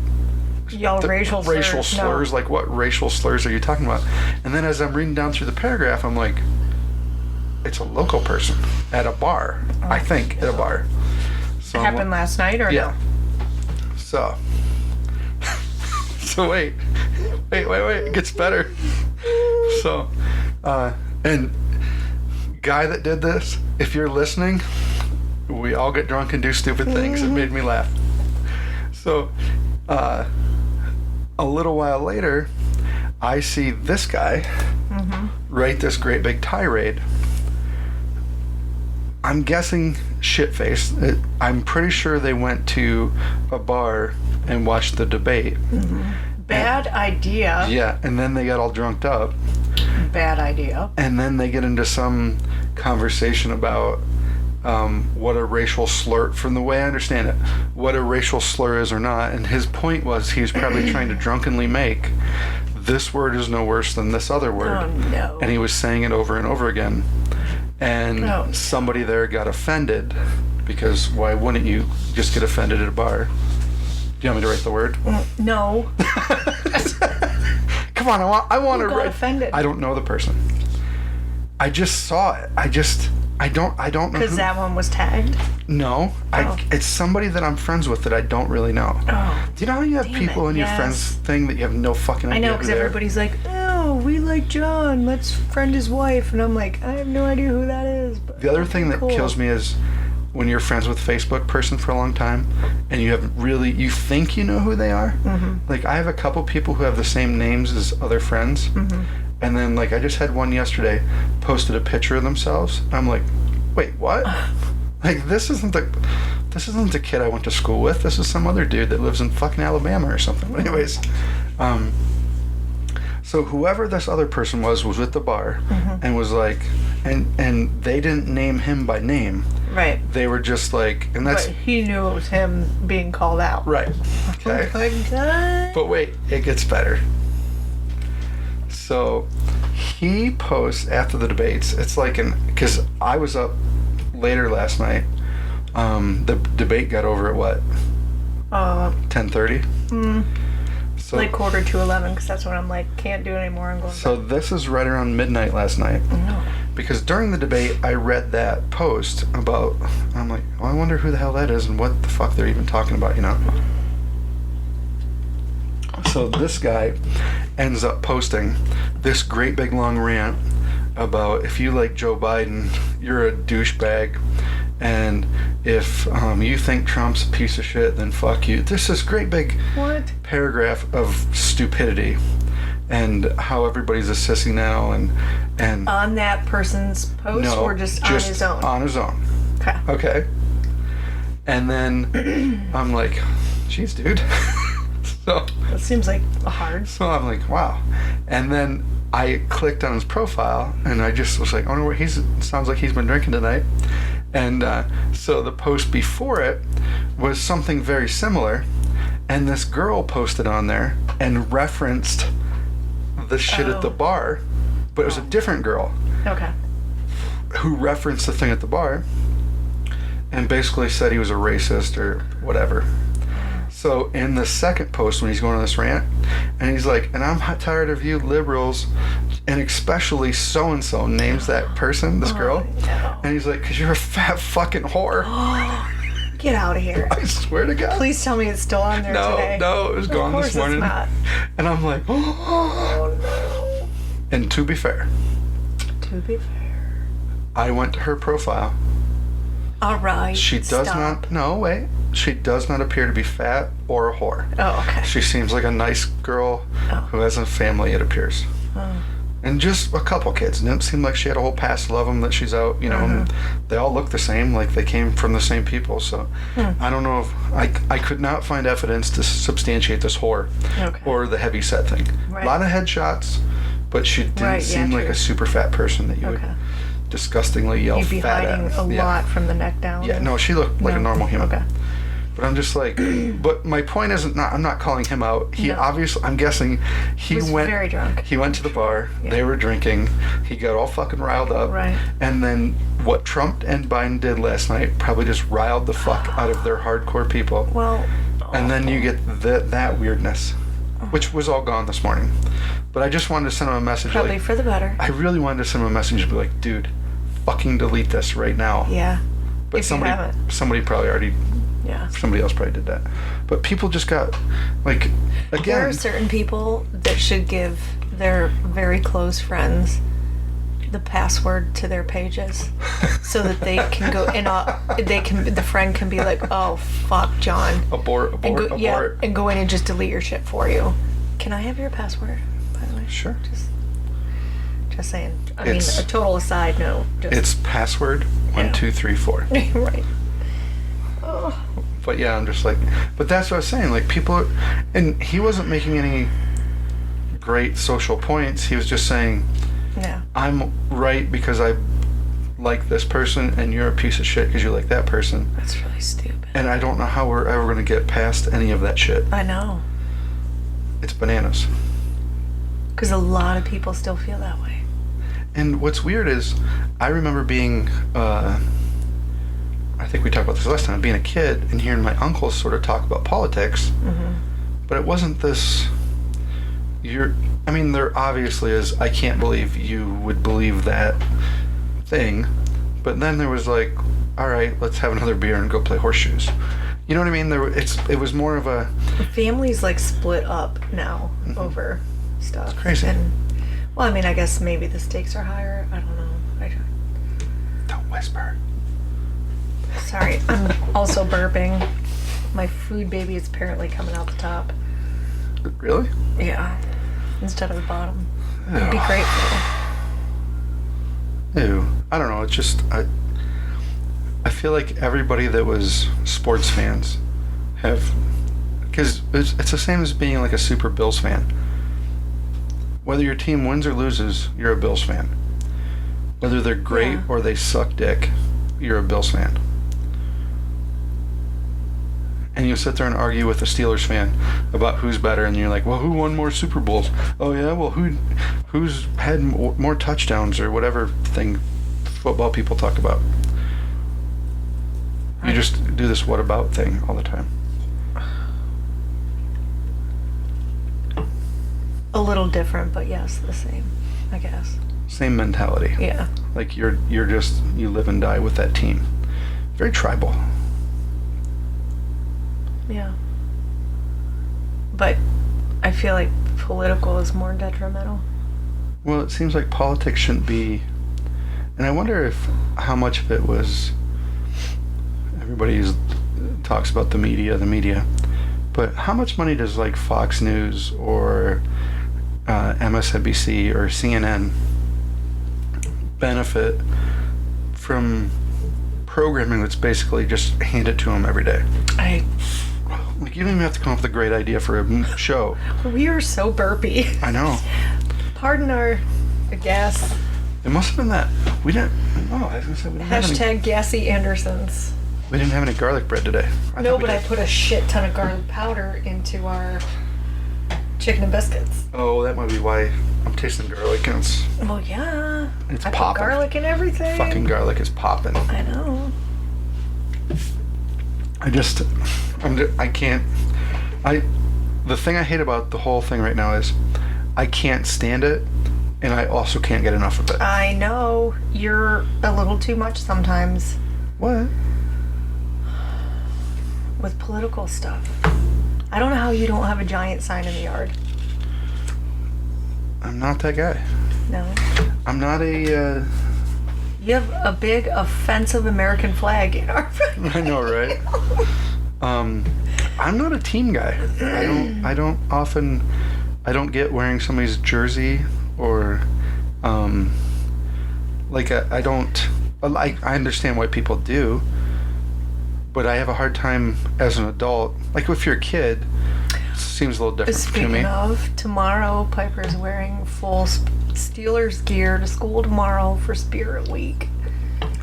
Yell racial slurs. No. Like, what racial slurs are you talking about? And then as I'm reading down through the paragraph, I'm like, it's a local person at a bar. I think, at a bar. So it happened last night or no? So wait, it gets better. So, and guy that did this, if you're listening, we all get drunk and do stupid things. It made me laugh. So, a little while later, I see this guy write this great big tirade. I'm guessing shit-faced. I'm pretty sure they went to a bar and watched the debate. Bad idea. Yeah, and then they got all drunked up. Bad idea. And then they get into some conversation about what a racial slur, from the way I understand it, what a racial slur is or not. And his point was he was probably trying to drunkenly make, this word is no worse than this other word. Oh, no. And he was saying it over and over again. And somebody there got offended, because why wouldn't you just get offended at a bar? Do you want me to write the word? No. Come on, I want to write. Offended? I don't know the person. I just saw it. I don't know. Because that one was tagged? No. It's somebody that I'm friends with that I don't really know. Oh. Do you know how you have people in your friends thing that you have no fucking idea? I know, because everybody's like, oh, we like John, let's friend his wife. And I'm like, I have no idea who that is. But the other thing that kills me is when you're friends with a Facebook person for a long time and you think you know who they are. Like, I have a couple people who have the same names as other friends. And then, like, I just had one yesterday posted a picture of themselves. I'm like, wait, what? Like, this isn't the kid I went to school with. This is some other dude that lives in fucking Alabama or something. But anyways, so whoever this other person was at the bar and was like, and they didn't name him by name. Right. They were just like, and that's... But he knew it was him being called out. Right. Okay. Oh my God. But wait, it gets better. So he posts after the debates. It's like because I was up later last night. The debate got over at what? 10:30. So Like 10:45, because that's when I'm like, can't do it anymore. I'm going. So this is right around midnight last night. No. Because during the debate, I read that post about. I'm like, well, I wonder who the hell that is and what the fuck they're even talking about, you know? So this guy ends up posting this great big long rant about if you like Joe Biden, you're a douchebag, and if you think Trump's a piece of shit, then fuck you. This is great big paragraph of stupidity and how everybody's a sissy now and on that person's post or just on his own? On his own. Okay. And then I'm like, geez, dude. So that seems like hard. So I'm like, wow. And then I clicked on his profile and I just was like, I wonder what sounds like he's been drinking tonight. And so the post before it was something very similar. And this girl posted on there and referenced the shit at the bar, but it was a different girl. Okay. Who referenced the thing at the bar and basically said he was a racist or whatever. So in the second post when he's going on this rant, and he's like, and I'm tired of you liberals, and especially so-and-so names that person, this girl. No. And he's like, because you're a fat fucking whore. Get out of here. I swear to God. Please tell me it's still on there today. No, it was gone this morning. Of course it's not. And I'm like, Oh no. And to be fair, I went to her profile. All right. She does not. No, wait. She does not appear to be fat or a whore. Oh, okay. She seems like a nice girl who has a family, it appears. Oh. And just a couple kids. It didn't seem like she had a whole past of them that she's out, you know. And they all look the same, like they came from the same people. So I don't know if I could not find evidence to substantiate this whore or the heavy set thing. Right. A lot of headshots, but she didn't seem like a super fat person that you would disgustingly yell You'd be fat hiding at. a lot from the neck down. Yeah, no, she looked like a normal human. Okay. But I'm just like, but my point isn't I'm not calling him out. He obviously, I'm guessing he was went very drunk. He went to the bar. Yeah. They were drinking. He got all fucking riled up. Right. And then what Trump and Biden did last night probably just riled the fuck out of their hardcore people. Well. And then you get that weirdness, which was all gone this morning. But I just wanted to send him a message. Probably like, for the better. I really wanted to send him a message and be like, dude, fucking delete this right now. Yeah. But if somebody probably already. Yeah. Somebody else probably did that. But people just got, like, again. There are certain people that should give their very close friends the password to their pages so that they can go and the friend can be like, oh, fuck, John. Abort. Yeah, and go in and just delete your shit for you. Can I have your password, by the way? Sure. Just saying. I mean, a total aside, no. It's password 1234. Right. But yeah, I'm just like, but that's what I was saying. Like people, and he wasn't making any great social points. He was just saying, I'm right because I like this person, and you're a piece of shit because you like that person. That's really stupid. And I don't know how we're ever going to get past any of that shit. I know. It's bananas. Because a lot of people still feel that way. And what's weird is, I remember being. I think we talked about this last time, being a kid and hearing my uncles sort of talk about politics, but it wasn't this, there obviously is, I can't believe you would believe that thing, but then there was like, all right, let's have another beer and go play horseshoes. You know what I mean? It was more of a... Families like split up now over stuff. It's crazy. And, well, I mean, I guess maybe the stakes are higher. I don't know. Don't whisper. Sorry, I'm also burping. My food baby is apparently coming out the top. Really? Yeah. Instead of the bottom. Ew. I'd be grateful. Ew. I don't know. It's just I feel like everybody that was sports fans have, because it's the same as being like a super Bills fan. Whether your team wins or loses, you're a Bills fan. Whether they're great Yeah. or they suck dick, you're a Bills fan. And you sit there and argue with a Steelers fan about who's better, and you're like, well, who won more Super Bowls? Oh yeah, well, who's had more touchdowns, or whatever thing football people talk about. You just do this what about thing all the time. A little different, but yes, the same, I guess. Same mentality. Yeah. Like you live and die with that team. Very tribal. Yeah. But I feel like political is more detrimental. Well, it seems like politics shouldn't be, and I wonder if how much of it was. Everybody talks about the media, but how much money does like Fox News or MSNBC or CNN benefit from programming that's basically just handed to them every day? Like, you don't even have to come up with a great idea for a show. We are so burpy. I know. Pardon our gas. It must have been that we didn't. Oh, I was gonna say we didn't have any. Hashtag Gassy Andersons. We didn't have any garlic bread today. No, but I put a shit ton of garlic powder into our chicken and biscuits. Oh, that might be why I'm tasting garlic and it's Well, yeah. It's I popping. put garlic in everything. fucking garlic is popping. I know. The thing I hate about the whole thing right now is I can't stand it, and I also can't get enough of it. I know. You're a little too much sometimes What? with political stuff. I don't know how you don't have a giant sign in the yard. I'm not that guy. No. I'm not a, You have a big offensive American flag in our I know, right? I'm not a team guy. I don't get wearing somebody's jersey or, I understand why people do, but I have a hard time as an adult. Like, if you're a kid, it seems a little different to me. Speaking of, tomorrow Piper's wearing full Steelers gear to school tomorrow for Spirit Week.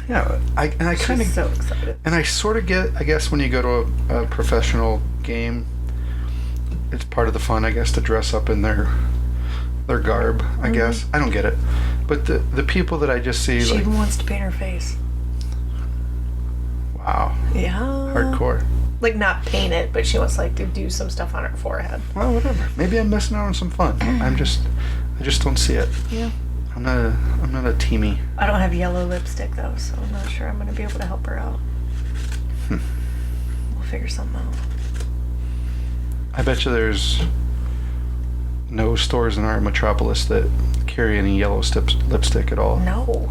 Yeah, I kind of She's so excited. And I sort of get, I guess, when you go to a professional game, it's part of the fun, I guess, to dress up in their garb, I guess. I don't get it. But the people that I just see, She like, even wants to paint her face. wow, Yeah. hardcore. Like, not paint it, but she wants, like, to do some stuff on her forehead. Well, whatever. Maybe I'm missing out on some fun. I just don't see it. Yeah. I'm not a teamy. I don't have yellow lipstick, though, so I'm not sure I'm going to be able to help her out. We'll figure something out. I bet you there's no stores in our metropolis that carry any yellow lipstick at all. No.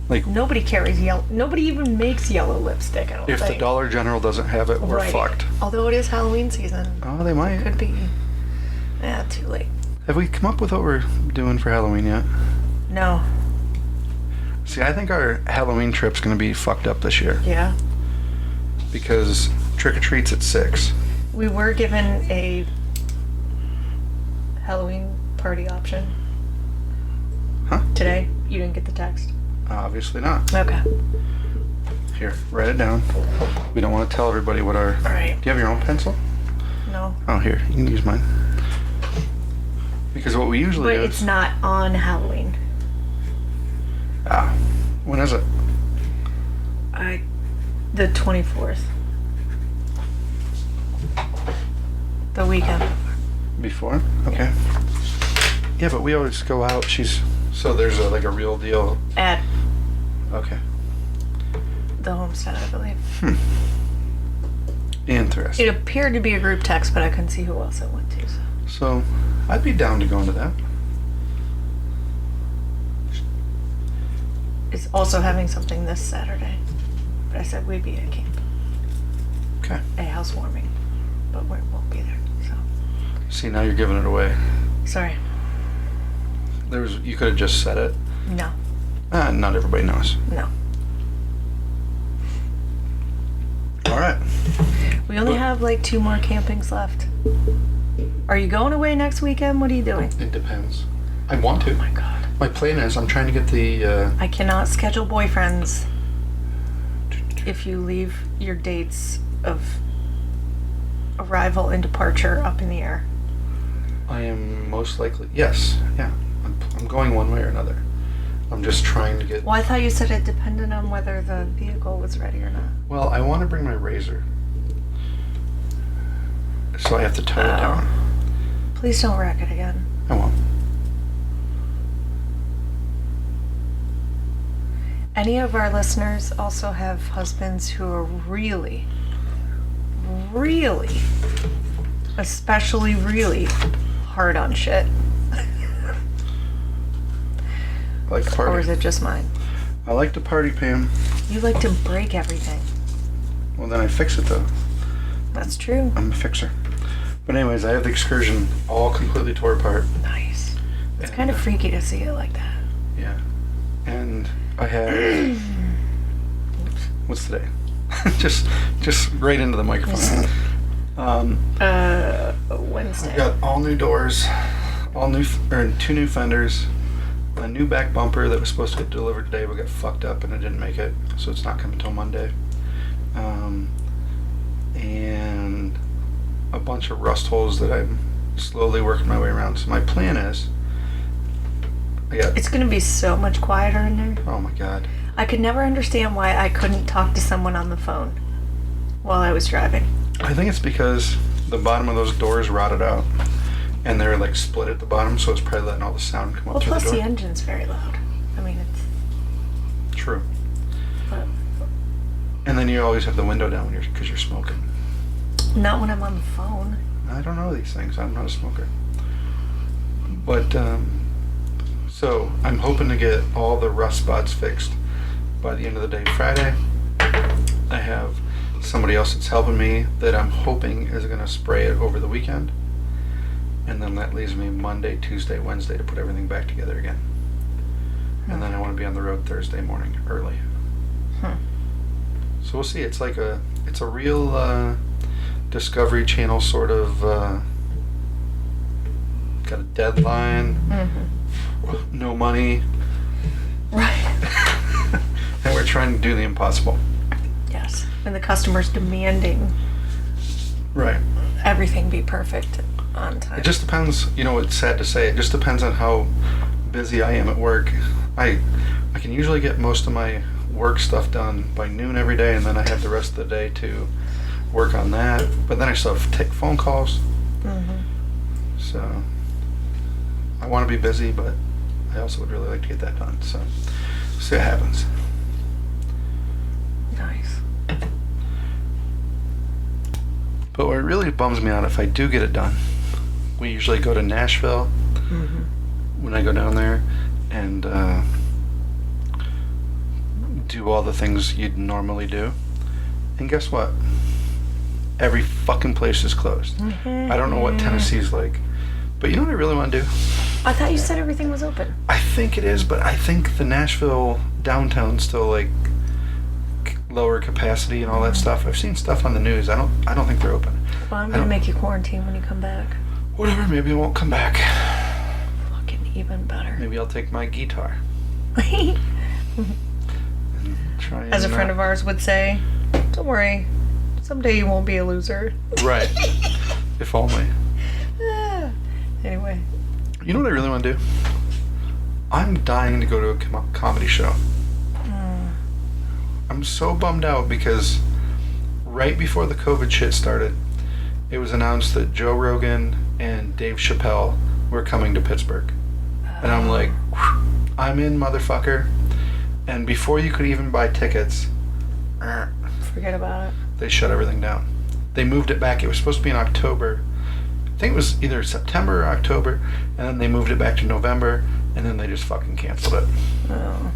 Like, Nobody carries yellow. Nobody even makes yellow lipstick, I don't if think. the Dollar General doesn't have it, we're Right. fucked. Although it is Halloween season. Oh, they might. Could be. Yeah, too late. Have we come up with what we're doing for Halloween yet? No. See, I think our Halloween trip's gonna be fucked up this year Yeah. because trick-or-treat's at 6. We were given a Halloween party option. Huh? Today. You didn't get the text. Obviously not. Okay. Here, write it down. We don't want to tell everybody what our... Alright. Do you have your own pencil? No. Oh, here, you can use mine. Because what we usually But do it's is... not on Halloween. Ah, when is it? The 24th. The weekend. Before? Okay. Yeah, but we always go out. So there's a real deal. At Okay. the homestead, I believe. Interesting. It appeared to be a group text, but I couldn't see who else it went to. So, I'd be down to go into that. It's also having something this Saturday. But I said we'd be at camp. Okay. A housewarming. But we won't be there, so. See, now you're giving it away. Sorry. You could have just said it. No. Not everybody knows. No. All right. We only have like 2 more campings left. Are you going away next weekend? What are you doing? It depends. I want to. Oh my god. My plan is I'm trying to get the... I cannot schedule boyfriends if you leave your dates of arrival and departure up in the air. I am most likely... Yes. Yeah. I'm going one way or another. I'm just trying to get... Well, I thought you said it depended on whether the vehicle was ready or not. Well, I want to bring my razor. So I have to tow it down. Please don't wreck it again. I won't. Any of our listeners also have husbands who are really, really, especially really hard on shit. I like to party. Or is it just mine? I like to party, Pam. You like to break everything. Well, then I fix it, though. That's true. I'm a fixer. But anyways, I have the Excursion all completely tore apart. Nice. It's And, kind of freaky to see it like that. Yeah. And I have... What's today? just right into the microphone. Wednesday. I've got all new doors, or 2 new fenders, a new back bumper that was supposed to get delivered today but got fucked up and it didn't make it, so it's not coming until Monday. And a bunch of rust holes that I'm slowly working my way around. So my plan is, It's going to be so much quieter in there. oh my god. I could never understand why I couldn't talk to someone on the phone while I was driving. I think it's because the bottom of those doors rotted out and they're like split at the bottom, so it's probably letting all the sound come Well, up through the plus door. the engine's very loud. I mean, it's... True. But And then you always have the window down because you're smoking. not when I'm on the phone. I don't know these things. I'm not a smoker. But, so I'm hoping to get all the rust spots fixed by the end of the day Friday. I have somebody else that's helping me that I'm hoping is going to spray it over the weekend. And then that leaves me Monday, Tuesday, Wednesday to put everything back together again. And then I want to be on the road Thursday morning early. So we'll see. It's like it's a real Discovery Channel sort of got a deadline, no money, Right. and we're trying to do the impossible. Yes. And the customer's demanding Right. everything be perfect on time. It just depends. You know, it's sad to say. It just depends on how busy I am at work. I can usually get most of my work stuff done by noon every day, and then I have the rest of the day to work on that. But then I still have to take phone calls. So I want to be busy, but I also would really like to get that done. So see what happens. Nice. But what really bums me out if I do get it done, we usually go to Nashville when I go down there and do all the things you'd normally do. And guess what? Every fucking place is closed. I don't know what Tennessee's like. But you know what I really want to do? I thought you said everything was open. I think it is, but I think the Nashville downtown's still like lower capacity and all that stuff. I've seen stuff on the news. I don't think they're open. Well, I'm going to make you quarantine when you come back. Whatever, maybe I won't come back. Fucking even better. Maybe I'll take my guitar. Try As a and, friend of ours would say, don't worry, someday you won't be a loser. Right. If only. Anyway. You know what I really want to do? I'm dying to go to a comedy show. I'm so bummed out because right before the COVID shit started, it was announced that Joe Rogan and Dave Chappelle were coming to Pittsburgh. And I'm like, I'm in, motherfucker. And before you could even buy tickets, Forget about it. they shut everything down. They moved it back. It was supposed to be in October. I think it was either September or October, and then they moved it back to November, and then they just fucking canceled it. Oh.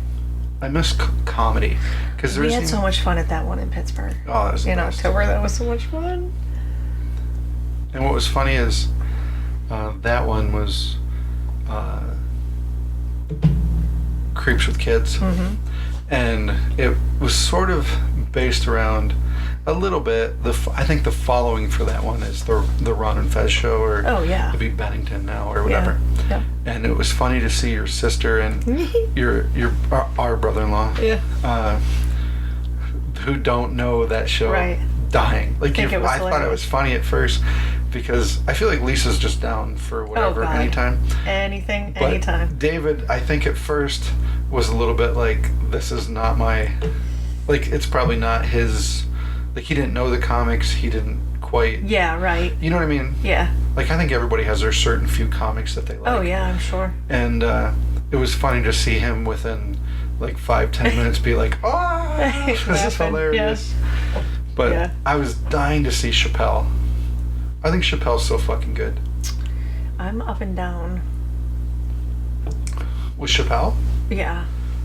I miss comedy because We had so much fun at that one in Pittsburgh. Oh, that was the in best. October. That was so much fun. And what was funny is that one was Creeps with Kids, and it was sort of based around a little bit. I think the following for that one is the Ron and Fez show, or Oh, yeah. it'd be Bennington now or whatever. Yeah. And it was funny to see your sister and our brother-in-law, who don't know that show, Right. dying. Like Think it was I thought it hilarious. was funny at first because I feel like Lisa's just down for whatever, God. anytime. Anything, But anytime. David, I think at first was a little bit like, this is not my, like, it's probably not his, like, he didn't know the comics, he didn't quite, Yeah, right. you know what I mean? Yeah. Like, I think everybody has their certain few comics that they like. Oh, yeah, I'm sure. And it was funny to see him within like 5-10 minutes be like, oh, this is Laughing, hilarious. But Yeah. I was dying to see Chappelle. I think Chappelle's so fucking good. I'm up and down. With Chappelle? Yeah.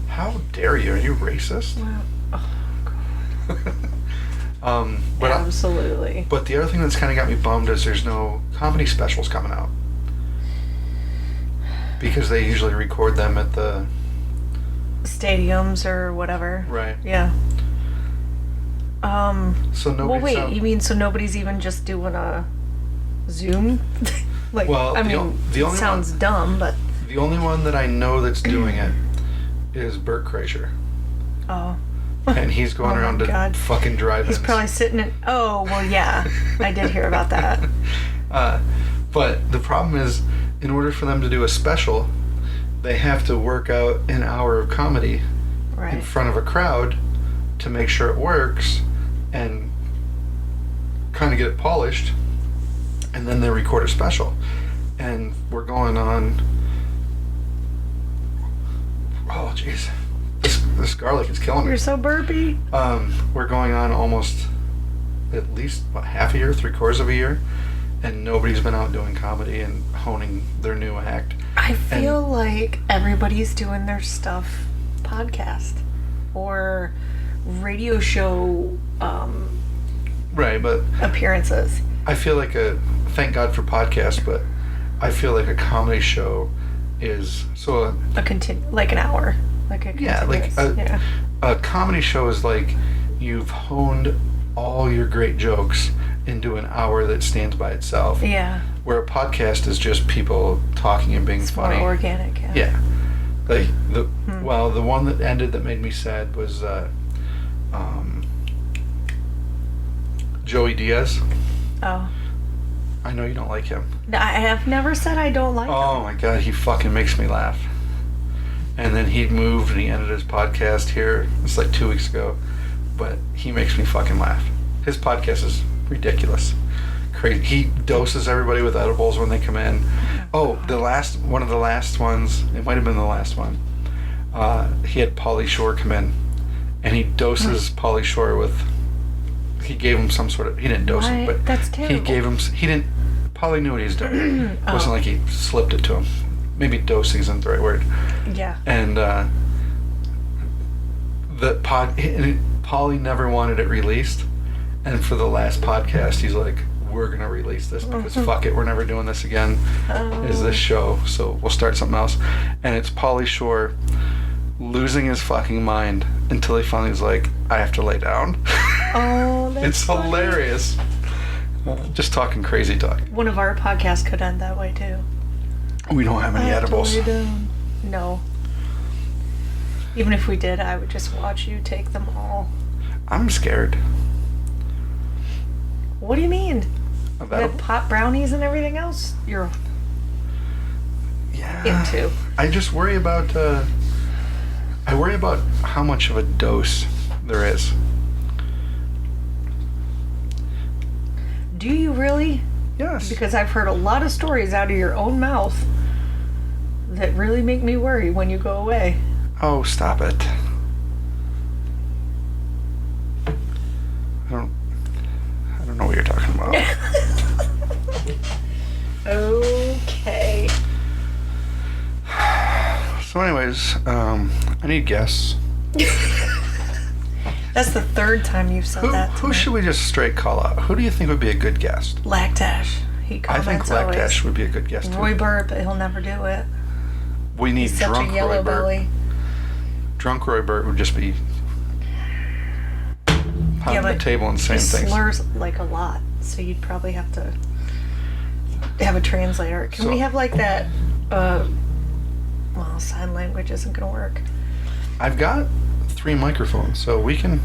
How dare you? Are you racist? Well, But absolutely. but the other thing that's kind of got me bummed is there's no comedy specials coming out, because they usually record them at the Stadiums or whatever. right. Yeah. So Well, nobody's wait. out. You mean so nobody's even just doing a Zoom? Like, Well, I the mean, o- the only sounds dumb, but The only one that I know that's doing it is Bert Kreischer, oh. and he's going Oh my around to God. fucking drive-ins. He's probably sitting in. Oh, well, yeah. I did hear about that. But the problem is, in order for them to do a special, they have to work out an hour of comedy in Right. front of a crowd to make sure it works and kind of get it polished, and then they record a special. And we're going on. Oh, jeez. This garlic is killing me. You're so burpy. We're going on almost at least half a year, 3/4 of a year, and nobody's been out doing comedy and honing their new act. I feel like everybody's doing their stuff podcast or radio show Right, but appearances. I feel like thank God for podcasts, but I feel like a comedy show is so. Like an hour. Like a Yeah, like continuous- a comedy show is like you've honed all your great jokes into an hour that stands by itself. Yeah. Where a podcast is just people talking and being It's funny. more organic. Yeah. Yeah. Like the one that ended that made me sad was Joey Diaz. Oh. I know you don't like him. No, I have never said I don't like Oh him. my god, he fucking makes me laugh. And then he moved and he ended his podcast here. It's like 2 weeks ago. But he makes me fucking laugh. His podcast is ridiculous. Crazy. He doses everybody with edibles when they come in. Oh, one of the last ones, it might have been the last one. He had Pauly Shore come in. And he doses Pauly Shore with, he gave him some sort of, he didn't dose him, What? but That's terrible. Pauly knew what he was doing. It wasn't Oh. like he slipped it to him. Maybe dosing isn't the right word. Yeah. And Pauly never wanted it released, and for the last podcast, he's like, "We're gonna release this because fuck it, we're never doing this again." Is this show? So we'll start something else, and it's Pauly Shore losing his fucking mind until he finally was like, "I have to lay down." Oh, that's It's funny. hilarious. Just talking crazy talk. One of our podcasts could end that way too. We don't have any edibles. No. Even if we did, I would just watch you take them all. I'm scared. What do you mean? Of The edibles? pot brownies and everything else you're Yeah. into. I just worry about how much of a dose there is. Do you really? Yes. Because I've heard a lot of stories out of your own mouth that really make me worry when you go away. Oh, stop it. I don't know what you're talking about. Okay. So anyways, I need guests That's the third time you've said that. Who should we just straight call out? Who do you think would be a good guest? Lactash. He I think comments always. Lactash would be a good guest too. Roy Burp, he'll never do it. We need He's such drunk a yellow Roy Burt. belly. Drunk Roy Burt would just be pounding the but table and saying he things. slurs like a lot, so you'd probably have to have a translator. Can So- we have like that? Well, sign language isn't gonna work. I've got 3 microphones, so we could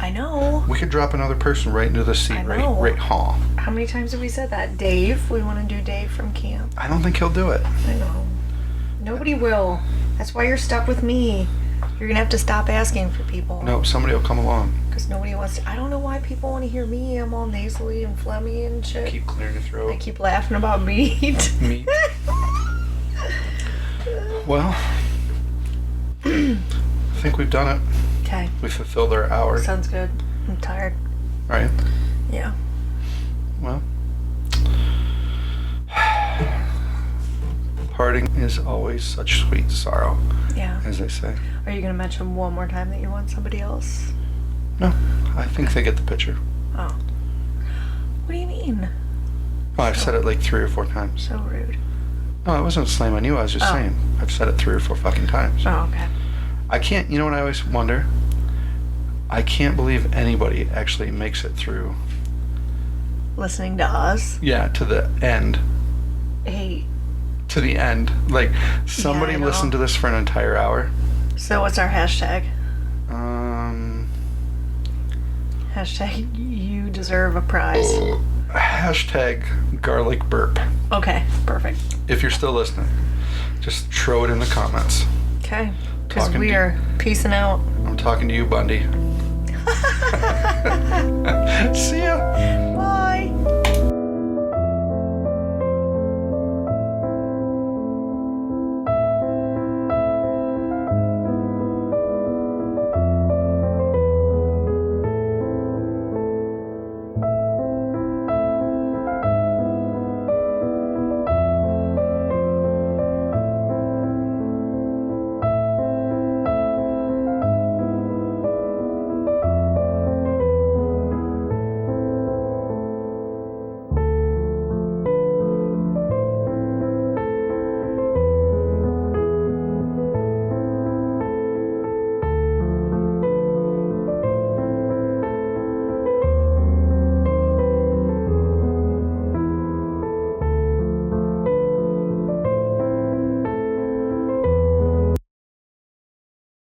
I know. drop another person right into the seat, I know. right hall. How many times have we said that? Dave. We want to do Dave from camp. I don't think he'll do it. I know. Nobody will. That's why you're stuck with me. You're gonna have to stop asking for people. No, somebody will come along. Because nobody wants to. I don't know why people want to hear me. I'm all nasally and phlegmy and shit. Keep clearing your I throat. keep laughing about meat. Meat. Well, I think we've done it. Okay. We fulfilled our hour. Sounds good. I'm tired. All right. Yeah. Well, parting is always such sweet sorrow, Yeah. as they say. Are you gonna mention one more time that you want somebody else? No, I think they get the picture. Oh. What do you mean? Oh, I've said it like 3 or 4 times. So rude. No, it wasn't a slam on you. I was just Oh. saying. I've said it 3 or 4 fucking times. Oh, okay. I can't. You know what I always wonder? I can't believe anybody actually makes it through. Listening to us. Yeah, to the end. Hey. To the end. Like somebody I know. listened to this for an entire hour. So what's our hashtag? Hashtag you deserve a prize. Hashtag garlic burp. Okay. Perfect. If you're still listening, just throw it in the comments. Okay. Because Talking we to- are peacing out. I'm talking to you, Bundy.